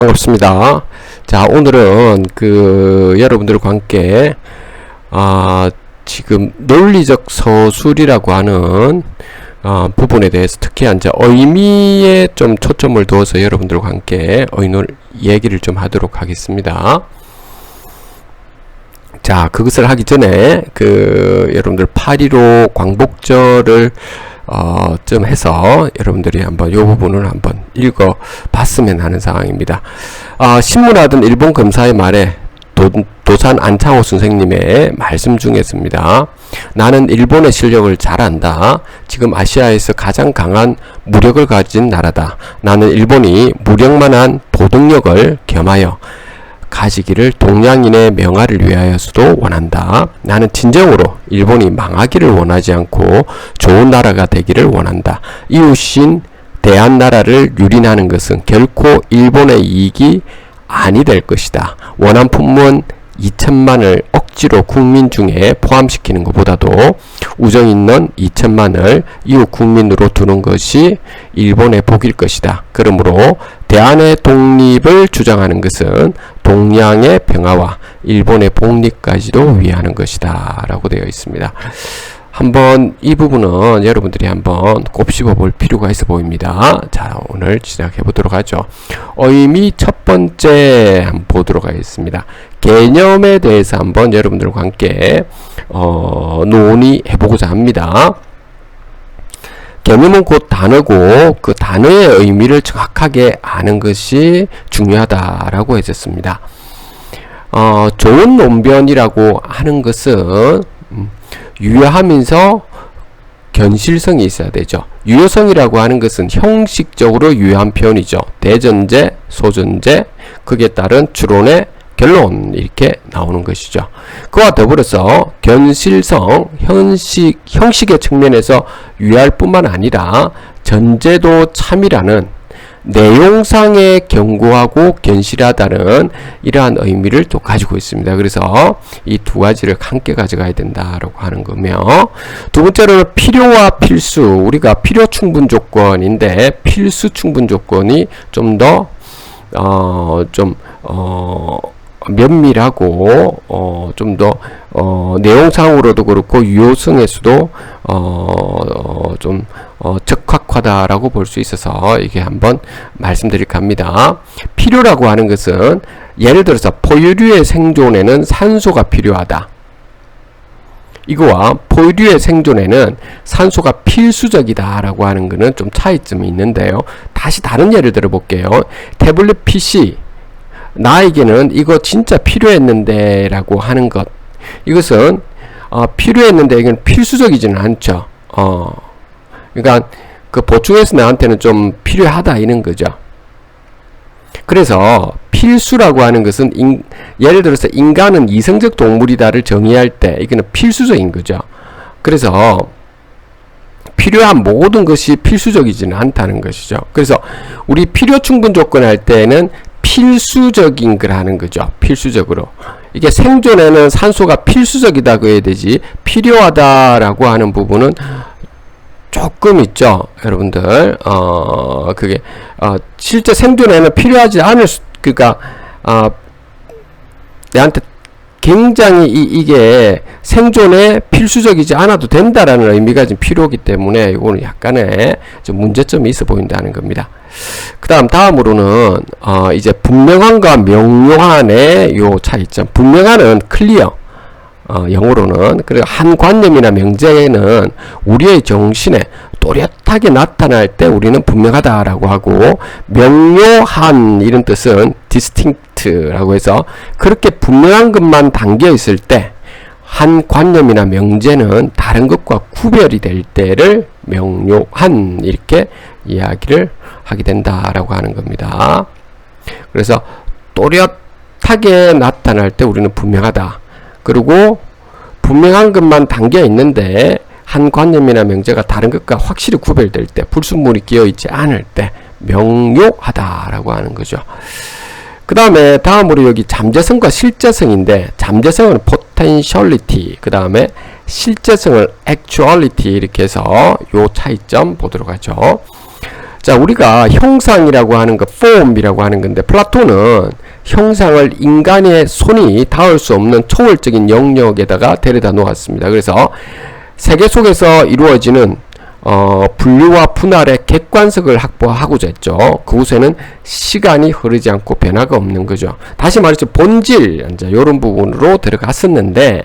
반갑습니다. 자, 오늘은 여러분들과 함께 지금 논리적 서술이라고 하는 부분에 대해서 특히 이제 의미에 좀 초점을 두어서 여러분들과 함께 얘기를 좀 하도록 하겠습니다. 자, 그것을 하기 전에 여러분들 8.15 광복절을 좀 해서 여러분들이 한번 이 부분을 한번 읽어 봤으면 하는 상황입니다. 신문하던 일본 검사의 말에 도산 안창호 선생님의 말씀 중에서입니다. 나는 일본의 실력을 잘 안다. 지금 아시아에서 가장 강한 무력을 가진 나라다. 나는 일본이 무력만한 도덕력을 겸하여 가지기를 동양인의 명화를 위하여서도 원한다. 나는 진정으로 일본이 망하기를 원하지 않고 좋은 나라가 되기를 원한다. 이웃인 대한나라를 유린하는 것은 결코 일본의 이익이 아니 될 것이다. 원한 품문 2천만을 억지로 국민 중에 포함시키는 것보다도 우정 있는 2천만을 이웃 국민으로 두는 것이 일본의 복일 것이다. 그러므로 대한의 독립을 주장하는 것은 동양의 평화와 일본의 복리까지도 위하는 것이다 라고 되어 있습니다. 한번 이 부분은 여러분들이 한번 곱씹어 볼 필요가 있어 보입니다. 자, 오늘 시작해 보도록 하죠. 의미 첫 번째 한번 보도록 하겠습니다. 개념에 대해서 한번 여러분들과 함께 논의해 보고자 합니다. 개념은 곧 단어고 그 단어의 의미를 정확하게 아는 것이 중요하다라고 했었습니다. 좋은 논변이라고 하는 것은 유효하면서 견실성이 있어야 되죠. 유효성이라고 하는 것은 형식적으로 유효한 표현이죠. 대전제, 소전제, 거기에 따른 추론의 결론 이렇게 나오는 것이죠. 그와 더불어서 견실성, 형식의 측면에서 유효할 뿐만 아니라 전제도 참이라는 내용상에 견고하고 견실하다는 이러한 의미를 또 가지고 있습니다. 그래서 이 두 가지를 함께 가져가야 된다라고 하는 거며, 두 번째로는 필요와 필수, 우리가 필요 충분 조건인데 필수 충분 조건이 좀 더 면밀하고 좀 더 내용상으로도 그렇고 유효성에서도 좀 적확하다라고 볼 수 있어서 이게 한번 말씀드릴까 합니다. 필요라고 하는 것은 예를 들어서 포유류의 생존에는 산소가 필요하다. 이거와 포유류의 생존에는 산소가 필수적이다 라고 하는 것은 좀 차이점이 있는데요. 다시 다른 예를 들어 볼게요. 태블릿 PC, 나에게는 이거 진짜 필요했는데 라고 하는 것, 이것은 필요했는데 이건 필수적이지는 않죠. 그러니까 그 보충해서 나한테는 좀 필요하다 이런 거죠. 그래서 필수라고 하는 것은 예를 들어서 인간은 이성적 동물이다를 정의할 때 이거는 필수적인 거죠. 그래서 필요한 모든 것이 필수적이지는 않다는 것이죠. 그래서 우리 필요 충분 조건 할 때는 필수적인 걸 하는 거죠. 필수적으로. 이게 생존에는 산소가 필수적이다고 해야 되지 필요하다라고 하는 부분은 조금 있죠. 여러분들 그게 실제 생존에는 필요하지 않을 그러니까 내한테 굉장히 이게 생존에 필수적이지 않아도 된다라는 의미가 지금 필요하기 때문에 이거는 약간의 좀 문제점이 있어 보인다는 겁니다. 다음으로는 이제 분명한과 명료한의 요 차이점. 분명한은 클리어, 영어로는. 그리고 한 관념이나 명제는 우리의 정신에 또렷하게 나타날 때 우리는 분명하다라고 하고, 명료한 이런 뜻은 distinct라고 해서 그렇게 분명한 것만 담겨 있을 때 한 관념이나 명제는 다른 것과 구별이 될 때를 명료한 이렇게 이야기를 하게 된다라고 하는 겁니다. 그래서 또렷하게 나타날 때 우리는 분명하다. 그리고 분명한 것만 담겨 있는데 한 관념이나 명제가 다른 것과 확실히 구별될 때, 불순물이 끼어 있지 않을 때 명료하다라고 하는 거죠. 그 다음에 다음으로 여기 잠재성과 실제성인데, 잠재성은 potentiality, 그 다음에 실제성을 actuality 이렇게 해서 요 차이점 보도록 하죠. 자, 우리가 형상이라고 하는 거, form이라고 하는 건데, 플라톤은 형상을 인간의 손이 닿을 수 없는 초월적인 영역에다가 데려다 놓았습니다. 그래서 세계 속에서 이루어지는 분류와 분할의 객관성을 확보하고자 했죠. 그곳에는 시간이 흐르지 않고 변화가 없는 거죠. 다시 말해서 본질, 이제 이런 부분으로 들어갔었는데,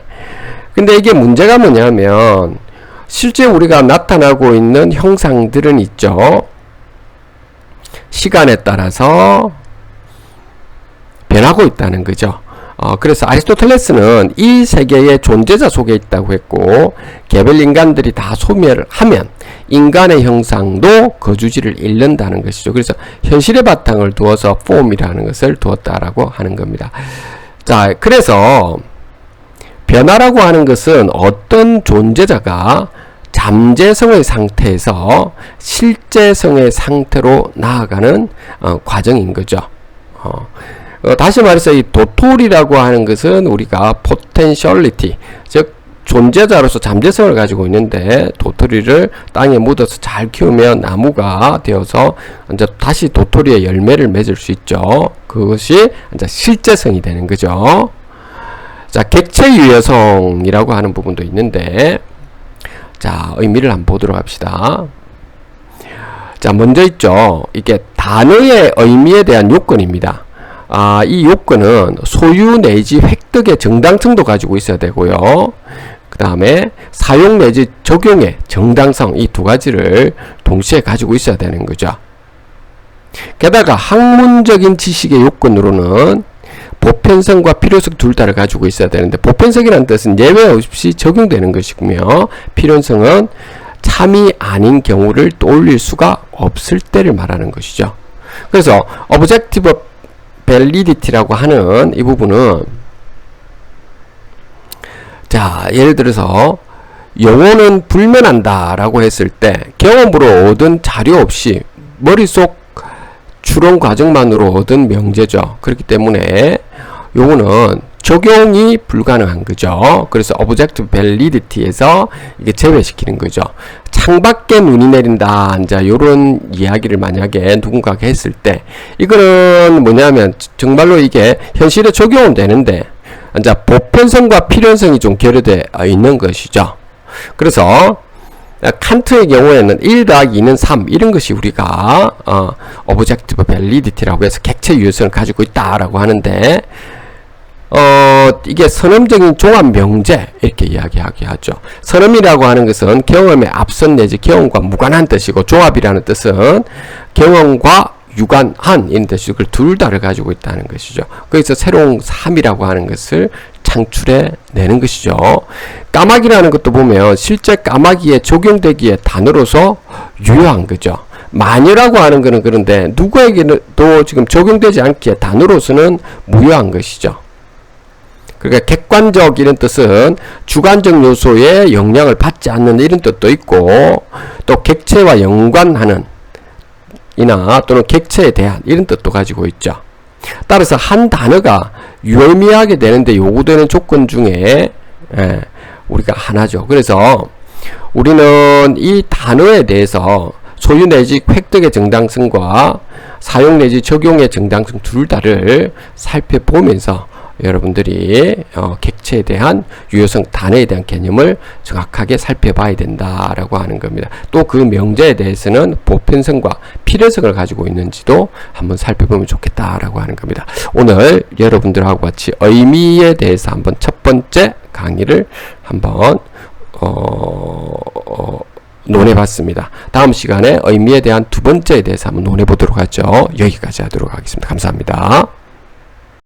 근데 이게 문제가 뭐냐면, 실제 우리가 나타나고 있는 형상들은 있죠. 시간에 따라서 변하고 있다는 거죠. 그래서 아리스토텔레스는 이 세계의 존재자 속에 있다고 했고, 개별 인간들이 다 소멸을 하면 인간의 형상도 거주지를 잃는다는 것이죠. 그래서 현실의 바탕을 두어서 폼이라는 것을 두었다라고 하는 겁니다. 자, 그래서 변화라고 하는 것은 어떤 존재자가 잠재성의 상태에서 실제성의 상태로 나아가는 과정인 거죠. 다시 말해서 이 도토리라고 하는 것은 우리가 potentiality, 즉 존재자로서 잠재성을 가지고 있는데, 도토리를 땅에 묻어서 잘 키우면 나무가 되어서 이제 다시 도토리의 열매를 맺을 수 있죠. 그것이 이제 실제성이 되는 거죠. 자, 객체 유효성이라고 하는 부분도 있는데, 자, 의미를 한번 보도록 합시다. 자, 먼저 있죠. 이게 단어의 의미에 대한 요건입니다. 이 요건은 소유 내지 획득의 정당성도 가지고 있어야 되고요. 그 다음에 사용 내지 적용의 정당성, 이 두 가지를 동시에 가지고 있어야 되는 거죠. 게다가 학문적인 지식의 요건으로는 보편성과 필요성 둘 다를 가지고 있어야 되는데, 보편성이라는 뜻은 예외 없이 적용되는 것이고요. 필요성은 참이 아닌 경우를 떠올릴 수가 없을 때를 말하는 것이죠. 그래서 objective validity라고 하는 이 부분은, 자, 예를 들어서 영혼은 불면한다 라고 했을 때 경험으로 얻은 자료 없이 머릿속 추론 과정만으로 얻은 명제죠. 그렇기 때문에 요거는 적용이 불가능한 거죠. 그래서 objective validity에서 이게 제외시키는 거죠. 창밖에 눈이 내린다, 이제 요런 이야기를 만약에 누군가가 했을 때, 이거는 뭐냐면 정말로 이게 현실에 적용은 되는데, 이제 보편성과 필연성이 좀 결여되어 있는 것이죠. 그래서 칸트의 경우에는 1 더하기 2는 3, 이런 것이 우리가 objective validity라고 해서 객체 유효성을 가지고 있다라고 하는데, 이게 선언적인 종합 명제, 이렇게 이야기하게 하죠. 선언이라고 하는 것은 경험의 앞선 내지 경험과 무관한 뜻이고, 종합이라는 뜻은 경험과 유관한 이런 뜻이고, 둘 다를 가지고 있다는 것이죠. 거기서 새로운 삶이라고 하는 것을 창출해 내는 것이죠. 까마귀라는 것도 보면 실제 까마귀에 적용되기에 단어로서 유효한 거죠. 마녀라고 하는 것은 그런데 누구에게도 지금 적용되지 않기에 단어로서는 무효한 것이죠. 그러니까 객관적 이런 뜻은 주관적 요소에 영향을 받지 않는 이런 뜻도 있고, 또 객체와 연관하는 이나 또는 객체에 대한 이런 뜻도 가지고 있죠. 따라서 한 단어가 유의미하게 되는데 요구되는 조건 중에 우리가 하나죠. 그래서 우리는 이 단어에 대해서 소유 내지 획득의 정당성과 사용 내지 적용의 정당성 둘 다를 살펴보면서 여러분들이 객체에 대한 유효성, 단어에 대한 개념을 정확하게 살펴봐야 된다라고 하는 겁니다. 또 그 명제에 대해서는 보편성과 필연성을 가지고 있는지도 한번 살펴보면 좋겠다라고 하는 겁니다. 오늘 여러분들하고 같이 의미에 대해서 한번 첫 번째 강의를 한번 논해봤습니다. 다음 시간에 의미에 대한 두 번째에 대해서 한번 논해보도록 하죠. 여기까지 하도록 하겠습니다. 감사합니다.